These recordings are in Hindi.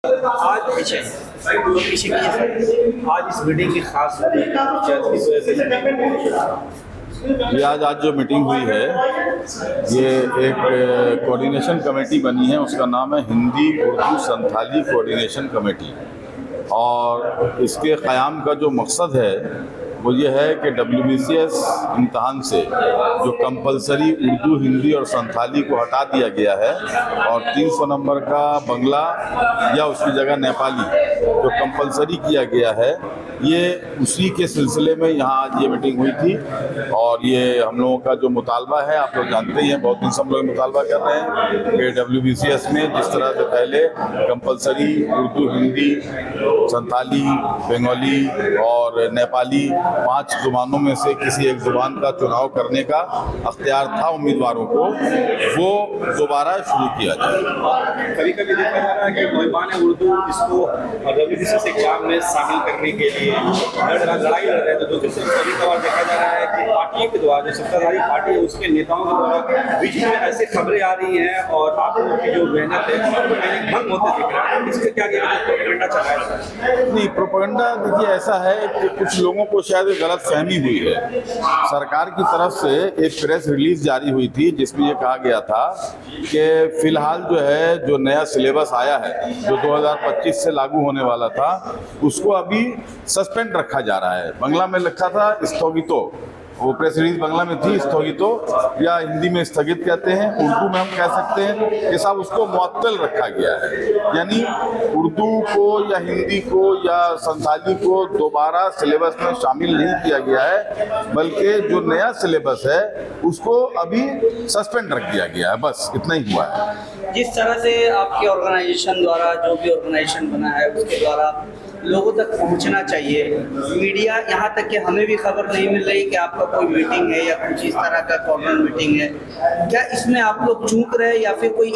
आज पीछे पीछे आज इस मीटिंग की खास ये आज जो मीटिंग हुई है ये एक कोऑर्डिनेशन कमेटी बनी है, उसका नाम है हिंदी उर्दू संथाली कोऑर्डिनेशन कमेटी। और इसके क़याम का जो मकसद है वो ये है कि WBCS इम्तहान से जो कंपलसरी उर्दू, हिंदी और संथाली को हटा दिया गया है और 300 नंबर का बंगला या उसकी जगह नेपाली जो कंपलसरी किया गया है, ये उसी के सिलसिले में यहाँ आज ये मीटिंग हुई थी। और ये हम लोगों का जो मुतालबा है, आप लोग जानते ही हैं, बहुत दिन से हम लोग मुतालबा कर रहे हैं कि WBCS में जिस तरह से पहले कंपलसरी उर्दू, हिंदी, संथाली, बंगाली और नेपाली 5 ज़ुबानों में से किसी एक ज़ुबान का चुनाव करने का अख्तियार था उम्मीदवारों को, वो दोबारा शुरू किया जाए। कभी कभी देखा जा रहा है कि मुहिबान उर्दू इसको WBCS एग्जाम में शामिल करने के लिए लड़ाई लड़ रहे हैं, तो दूसरी तरफ कभी कभार देखा जा रहा है कि पार्टियों के द्वारा, जो सत्ताधारी पार्टी है उसके नेताओं के द्वारा बीच में ऐसे खबरें आ रही हैं और आप लोगों की जो मेहनत है भंग होते दिख रहा है। इसके क्या प्रोपेगेंडा चलाया जा रहा है? नहीं, प्रोपेगेंडा देखिए ऐसा है कि कुछ लोगों को शायद गलत फहमी हुई है। सरकार की तरफ से एक प्रेस रिलीज जारी हुई थी जिसमें ये कहा गया था कि फिलहाल जो है, जो नया सिलेबस आया है जो 2025 से लागू होने वाला था, उसको अभी सस्पेंड रखा जा रहा है। बांग्ला में लिखा था स्थगितो, वो प्रेस रिलीज बांग्ला में थी स्थगितो, या हिंदी में स्थगित कहते हैं, उर्दू में हम कह सकते हैं कि साहब उसको मुअत्तल रखा गया है। यानी उर्दू को या हिंदी को या संथाली को दोबारा सिलेबस में शामिल नहीं किया गया है, बल्कि जो नया सिलेबस है उसको अभी सस्पेंड रख दिया गया है। बस इतना ही हुआ है। जिस तरह से आपके ऑर्गेनाइजेशन द्वारा, जो भी ऑर्गेनाइजेशन बना है उसके द्वारा लोगों तक पहुंचना चाहिए, मीडिया यहाँ तक कि हमें भी खबर नहीं मिल रही कि आपका कोई मीटिंग है या कुछ इस तरह का कॉर्नर मीटिंग है, क्या इसमें आप लोग चूक रहे हैं या फिर कोई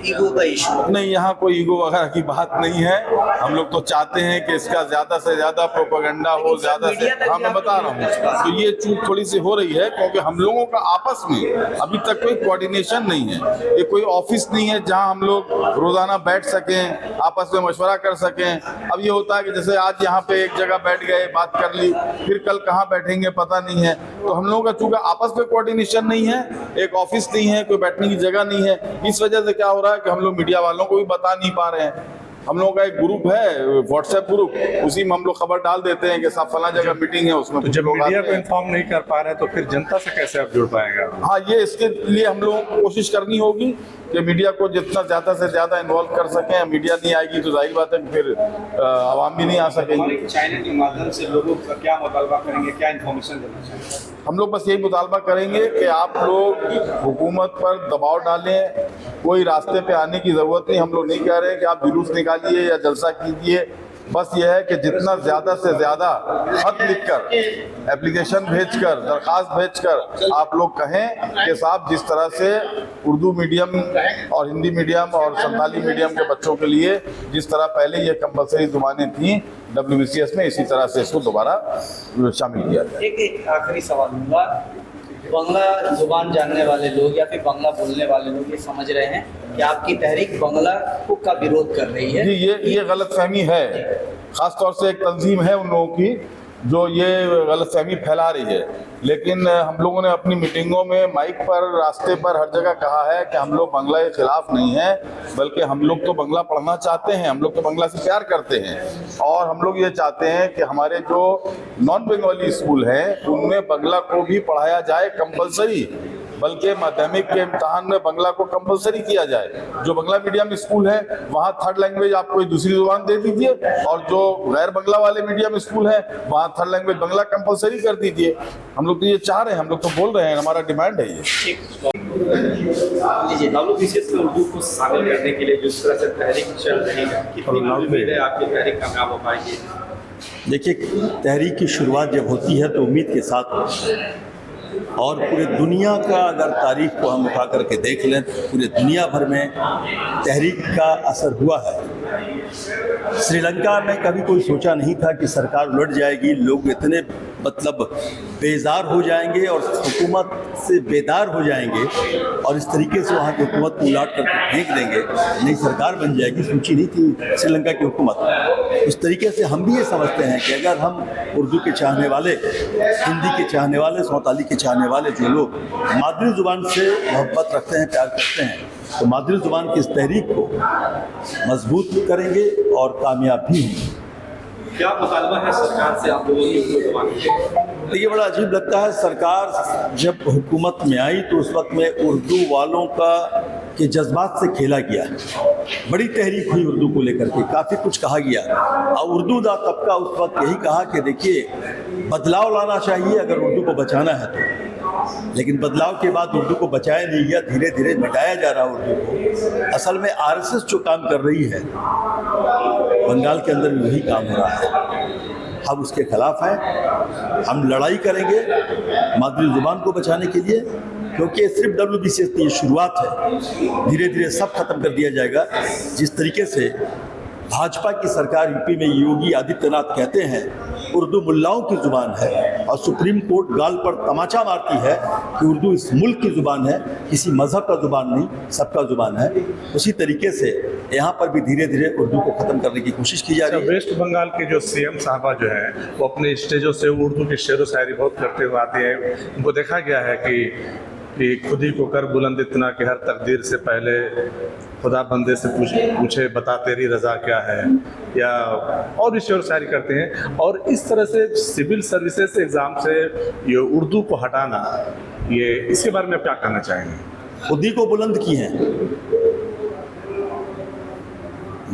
ईगो का इशू? नहीं, यहाँ कोई ईगो वगैरह की बात नहीं है। हम लोग तो चाहते हैं कि इसका ज़्यादा से ज़्यादा प्रोपेगेंडा हो, ज़्यादा से, हाँ मैं बता रहा हूँ, तो ये चूक थोड़ी सी हो रही है क्योंकि हम लोगों का आपस में अभी तक कोई कोऑर्डिनेशन नहीं है। ये कोई ऑफिस नहीं है जहाँ हम लोग रोज़ाना बैठ सकें, आपस में मशवरा कर सकें। अब ये होता है कि जैसे आज यहाँ पे एक जगह बैठ गए, बात कर ली, फिर कल कहाँ बैठेंगे पता नहीं है। तो हम लोगों का चूंकि आपस में कोऑर्डिनेशन नहीं है, एक ऑफिस नहीं है, कोई बैठने की जगह नहीं है, इस वजह से क्या हो रहा है कि हम लोग मीडिया वालों को भी बता नहीं पा रहे हैं। हम लोगों का एक ग्रुप है, व्हाट्सएप ग्रुप, उसी में हम लोग खबर डाल देते हैं कि साहब फला जगह मीटिंग है, उसमें तो जब मीडिया को इन्फॉर्म नहीं कर पा रहे हैं तो फिर जनता से कैसे आप जुड़ पाएंगे? हाँ, ये इसके लिए हम लोगों को कोशिश करनी होगी कि मीडिया को जितना ज़्यादा से ज़्यादा इन्वॉल्व कर सकें। मीडिया नहीं आएगी तो जाहिर बात है कि फिर आवाम भी नहीं आ सकेंगे। चैनल के माध्यम से लोगों का क्या मुतालबा करेंगे, क्या इन्फॉर्मेशन देना चाहिए? हम लोग बस यही मुतालबा करेंगे कि आप लोग हुकूमत पर दबाव डालें। कोई रास्ते पे आने की ज़रूरत नहीं। हम लोग नहीं कह रहे कि आप जुलूस निकालिए या जलसा कीजिए, बस यह है कि जितना ज़्यादा से ज़्यादा खत लिखकर, एप्लीकेशन भेजकर, दरख्वास्त भेजकर आप लोग कहें कि साहब जिस तरह से उर्दू मीडियम और हिंदी मीडियम और संथाली मीडियम के बच्चों के लिए जिस तरह पहले ये कंपलसरी ज़ुबानें थीं WBCS में, इसी तरह से इसको दोबारा शामिल किया जाए। एक आखिरी सवाल होगा, बांग्ला जुबान जानने वाले लोग या फिर बांग्ला बोलने वाले लोग ये समझ रहे हैं कि आपकी तहरीक बांग्ला का विरोध कर रही है। जी, ये गलतफहमी है। ख़ास तौर से एक तंजीम है उन लोगों की जो ये गलतफहमी फैला रही है। लेकिन हम लोगों ने अपनी मीटिंगों में, माइक पर, रास्ते पर, हर जगह कहा है कि हम लोग बांग्ला के खिलाफ नहीं हैं, बल्कि हम लोग तो बांग्ला पढ़ना चाहते हैं, हम लोग तो बांग्ला से प्यार करते हैं। और हम लोग ये चाहते हैं कि हमारे जो नॉन बंगाली स्कूल हैं उनमें बांग्ला को भी पढ़ाया जाए कंपलसरी, बल्कि माध्यमिक के इम्तहान में बांग्ला को कंपलसरी किया जाए। जो बांग्ला मीडियम स्कूल है वहाँ थर्ड लैंग्वेज आप कोई दूसरी जुबान दे दीजिए, और जो गैर बांग्ला वाले मीडियम स्कूल है वहाँ थर्ड लैंग्वेज बांग्ला कंपलसरी कर दीजिए। हम लोग तो ये चाह रहे हैं, हम लोग तो बोल रहे हैं, हमारा डिमांड है ये। WBCS में उर्दू को शामिल करने के लिए जिस तरह से तहरीक चल रही है, कितनी उम्मीद है आपकी तहरीक कामयाब हो पाएगी? देखिए, तहरीक की शुरुआत जब होती है तो उम्मीद के साथ होती है, और पूरे दुनिया का अगर तारीख को हम उठा करके देख लें तो पूरे दुनिया भर में तहरीक का असर हुआ है। श्रीलंका में कभी कोई सोचा नहीं था कि सरकार उलट जाएगी, लोग इतने मतलब बेजार हो जाएंगे और हुकूमत से बेदार हो जाएंगे और इस तरीके से वहाँ की हुकूमत को उलाट कर फेंक देंगे, नई सरकार बन जाएगी। सोची नहीं थी श्रीलंका की हुकूमत। उस तरीके से हम भी ये समझते हैं कि अगर हम उर्दू के चाहने वाले, हिंदी के चाहने वाले, सौताली के चाहने वाले जो लोग मादरी ज़ुबान से मोहब्बत रखते हैं, प्यार करते हैं, तो मादरी ज़ुबान की इस तहरीक को मजबूत करेंगे और कामयाब भी होंगे। क्या मुतालबा है सरकार से आप लोगों की उर्दू ज़बान के? देखिए, बड़ा अजीब लगता है, सरकार जब हुकूमत में आई तो उस वक्त में उर्दू वालों के जज्बात से खेला गया, बड़ी तहरीक हुई उर्दू को लेकर के, काफ़ी कुछ कहा गया और उर्दू दा तबका उस वक्त यही कहा कि देखिए बदलाव लाना चाहिए अगर उर्दू को बचाना है तो। लेकिन बदलाव के बाद उर्दू को बचाया नहीं गया, धीरे धीरे मिटाया जा रहा उर्दू को। असल में आरएसएस जो काम कर रही है बंगाल के अंदर भी वही काम हो रहा है। हम उसके खिलाफ हैं, हम लड़ाई करेंगे मादरी ज़ुबान को बचाने के लिए, क्योंकि सिर्फ WBCS की ये शुरुआत है, धीरे धीरे सब खत्म कर दिया जाएगा। जिस तरीके से भाजपा की सरकार यूपी में योगी आदित्यनाथ कहते हैं उर्दू मुल्लाओं की ज़ुबान है और सुप्रीम कोर्ट गाल पर तमाचा मारती है कि उर्दू इस मुल्क की ज़ुबान है, किसी मज़हब का ज़ुबान नहीं, सबका ज़ुबान है, उसी तरीके से यहाँ पर भी धीरे धीरे उर्दू को ख़त्म करने की कोशिश की जा रही है। वेस्ट बंगाल के जो CM साहबा जो है वो अपने स्टेजों से उर्दू की शेर व शायरी बहुत करते हुए आते हैं। उनको देखा गया है कि खुद ही को कर बुलंद इतना कि हर तकदीर से पहले खुदा बंदे से पूछे बता तेरी रज़ा क्या है, या और भी शेर शायरी करते हैं। और इस तरह से सिविल सर्विसेज एग्ज़ाम से ये उर्दू को हटाना, ये इसके बारे में आप क्या कहना चाहेंगे? खुद ही को बुलंद की हैं,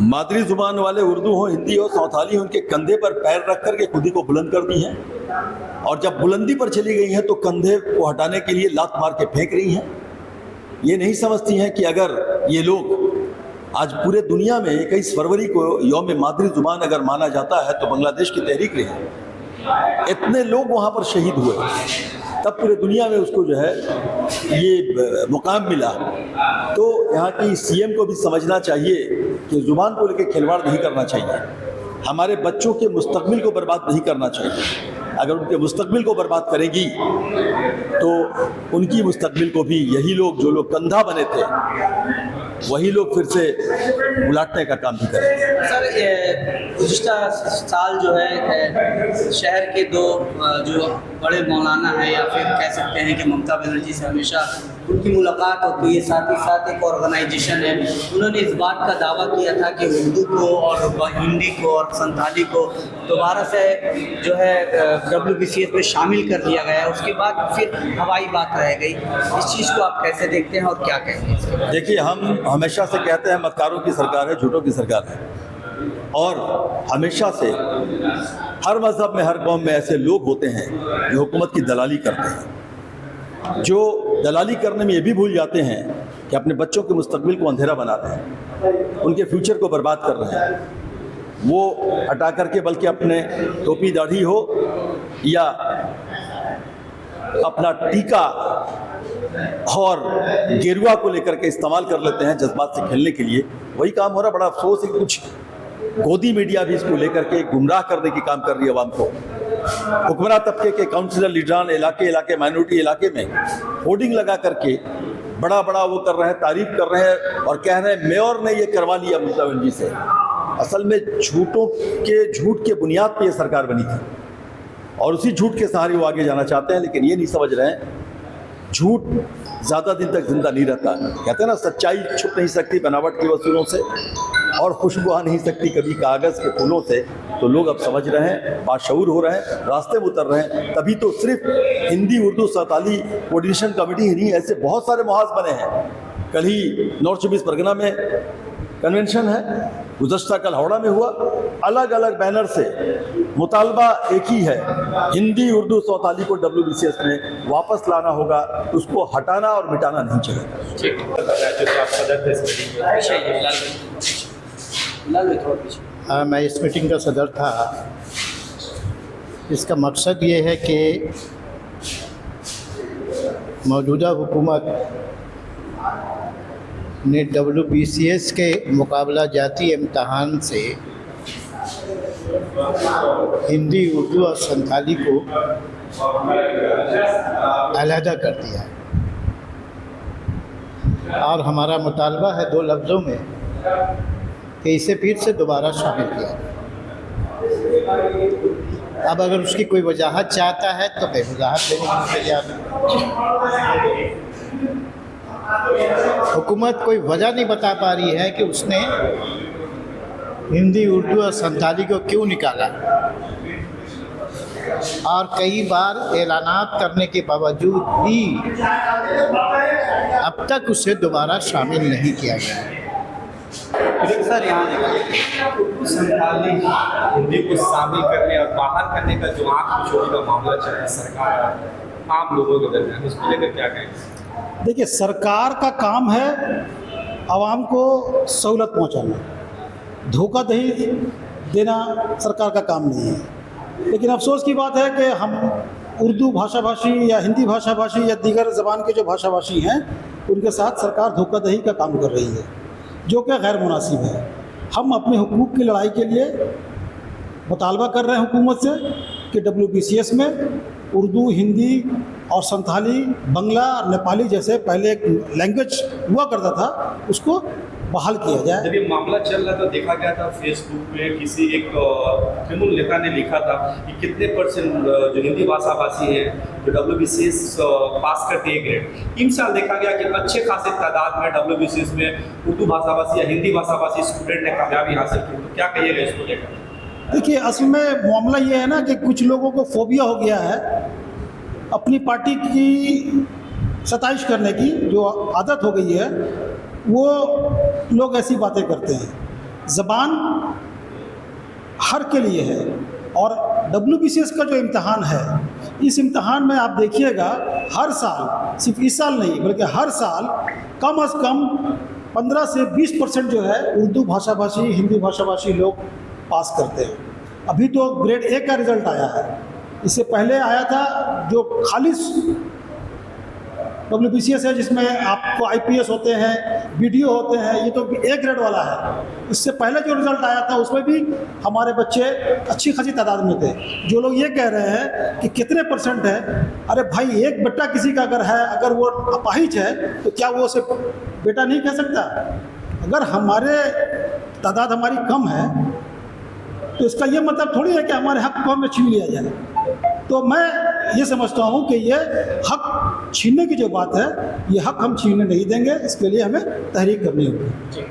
मादरी ज़ुबान वाले उर्दू हो, हिंदी हो, सौताली हो, उनके कंधे पर पैर रख कर के खुद ही को बुलंद कर दी हैं और जब बुलंदी पर चली गई हैं तो कंधे को हटाने के लिए लात मार के फेंक रही हैं। ये नहीं समझती हैं कि अगर ये लोग आज पूरे दुनिया में 21 फरवरी को यौम मादरी ज़ुबान अगर माना जाता है तो बांग्लादेश की तहरीक रही, इतने लोग वहाँ पर शहीद हुए, तब पूरे दुनिया में उसको जो है ये मुकाम मिला। तो यहाँ की CM को भी समझना चाहिए कि ज़ुबान को लेकर खिलवाड़ नहीं करना चाहिए, हमारे बच्चों के मुस्तकबिल को बर्बाद नहीं करना चाहिए। अगर उनके मुस्तकबिल को बर्बाद करेगी तो उनकी मुस्तकबिल को भी यही लोग, जो लोग कंधा बने थे, वही लोग फिर से उलाटने का काम भी करेंगे। सर, गुज़िश्ता साल जो है शहर के दो जो बड़े मौलाना हैं, या फिर कह सकते हैं कि ममता बनर्जी से हमेशा उनकी मुलाकात होती है, साथ ही साथ एक ऑर्गेनाइजेशन है, उन्होंने इस बात का दावा किया था कि उर्दू को और हिंदी को और संथाली को दोबारा से जो है WBCS में शामिल कर लिया गया है। उसके बाद फिर हवाई बात रह गई। इस चीज़ को आप कैसे देखते हैं और क्या कहते हैं? देखिए, हम हमेशा से कहते हैं मक्कारों की सरकार है, झूठों की सरकार है, और हमेशा से हर मज़हब में, हर कौम में ऐसे लोग होते हैं जो हुकूमत की दलाली करते हैं, जो दलाली करने में ये भी भूल जाते हैं कि अपने बच्चों के मुस्तकबिल को अंधेरा बनाते हैं, उनके फ्यूचर को बर्बाद कर रहे हैं। वो हटा करके बल्कि अपने टोपी दाढ़ी हो या अपना टीका और गेरुआ को लेकर के इस्तेमाल कर लेते हैं जज्बात से खेलने के लिए। वही काम हो रहा। बड़ा अफसोस है कि कुछ गोदी मीडिया भी इसको लेकर के गुमराह करने की काम कर रही है आवाम को। हुक्मरान तबके के काउंसिलर लीडरान इलाके माइनॉरिटी इलाके में होर्डिंग लगा करके बड़ा वो कर रहे हैं, तारीफ कर रहे हैं और कह रहे हैं मेयर ने ये करवा लिया ममता बनर्जी से। असल में झूठ के बुनियाद पे ये सरकार बनी थी और उसी झूठ के सहारे वो आगे जाना चाहते हैं, लेकिन ये नहीं समझ रहे हैं झूठ ज़्यादा दिन तक जिंदा नहीं रहता। कहते हैं ना, सच्चाई छुप नहीं सकती बनावट की वसूलों से और खुशबू आ नहीं सकती कभी कागज़ के फूलों से। तो लोग अब समझ रहे हैं, बाशऊर हो रहे हैं, रास्ते में उतर रहे हैं। तभी तो सिर्फ हिंदी उर्दू सौताली कोऑर्डिनेशन कमेटी ही नहीं, ऐसे बहुत सारे मुहाज बने हैं। कल ही नॉर्थ 24 परगना में कन्वेंशन है, गुज़श्ता कल हावड़ा में हुआ। अलग अलग बैनर से मुतालबा एक ही है, हिंदी उर्दू सौताली को WBCS में वापस लाना होगा, उसको हटाना और मिटाना नहीं चाहिए। हाँ, मैं इस मीटिंग का सदर था। इसका मकसद ये है कि मौजूदा हुकूमत ने WBCS के मुकाबला जाती इम्तहान से हिंदी, उर्दू और संथाली को अलहदा कर दिया है और हमारा मुतालबा है 2 लफ्ज़ों में कि इसे फिर से दोबारा शामिल किया जाए। अब अगर उसकी कोई वजाहत चाहता है तो मैं वजाहत देने के लिए तैयार हूँ। हुकूमत कोई वजह नहीं बता पा रही है कि उसने हिंदी, उर्दू और संथाली को क्यों निकाला, और कई बार ऐलानात करने के बावजूद भी अब तक उसे दोबारा शामिल नहीं किया गया। सर यहाँ देखिए, संथाली हिंदी को शामिल करने और बाहर करने का जो आँख चोरी का मामला चल रहा है सरकार का आम लोगों के दरमियान, उसको लेकर क्या कहें? देखिए, सरकार का काम है आवाम को सहूलत पहुंचाना, धोखाधड़ी देना सरकार का काम नहीं है। लेकिन अफसोस की बात है कि हम उर्दू भाषाभाषी या हिंदी भाषाभाषी या दीगर ज़बान के जो भाषाभाषी हैं उनके साथ सरकार धोखाधड़ी का काम कर रही है, जो कि गैर मुनासिब है। हम अपने हुकूक की लड़ाई के लिए मुतालबा कर रहे हैं हुकूमत से कि WBCS में उर्दू, हिंदी और संथाली, बंगला और नेपाली जैसे पहले एक लैंग्वेज हुआ करता था उसको बहाल किया जाए। जब ये मामला चल रहा था देखा गया था फेसबुक में किसी एक तृणमूल नेता ने लिखा था कि कितने % जो हिंदी भाषाभाषी हैं जो WBCS पास करते हैं ग्रेड। इन साल देखा गया कि अच्छे खासे तादाद में WBCS में उर्दू भाषाभाषी या हिंदी भाषाभाषी स्टूडेंट ने कामयाबी हासिल की। तो क्या कहिएगा इसको लेकर? देखिए, असल में मामला ये है ना कि कुछ लोगों को फोबिया हो गया है अपनी पार्टी की सताइश करने की, जो आदत हो गई है, वो लोग ऐसी बातें करते हैं। ज़बान हर के लिए है और WBCS का जो इम्तहान है, इस इम्तहान में आप देखिएगा हर साल, सिर्फ इस साल नहीं बल्कि हर साल कम से कम 15 से 20% जो है उर्दू भाषाभाषी, हिंदी भाषाभाषी लोग पास करते हैं। अभी तो ग्रेड A का रिज़ल्ट आया है, इससे पहले आया था जो खालिस WBCS है जिसमें आपको IPS होते हैं, BDO होते हैं, ये तो A ग्रेड वाला है। इससे पहले जो रिज़ल्ट आया था उसमें भी हमारे बच्चे अच्छी खासी तादाद में थे। जो लोग ये कह रहे हैं कि कितने % है, अरे भाई एक बेटा किसी का अगर है, अगर वो अपाहिज है तो क्या वो उसे बेटा नहीं कह सकता? अगर हमारे तादाद हमारी कम है तो इसका ये मतलब थोड़ी है कि हमारे हक को हमें छीन लिया जाए। तो मैं ये समझता हूँ कि ये हक छीनने की जो बात है, ये हक हम छीनने नहीं देंगे, इसके लिए हमें तहरीक करनी होगी।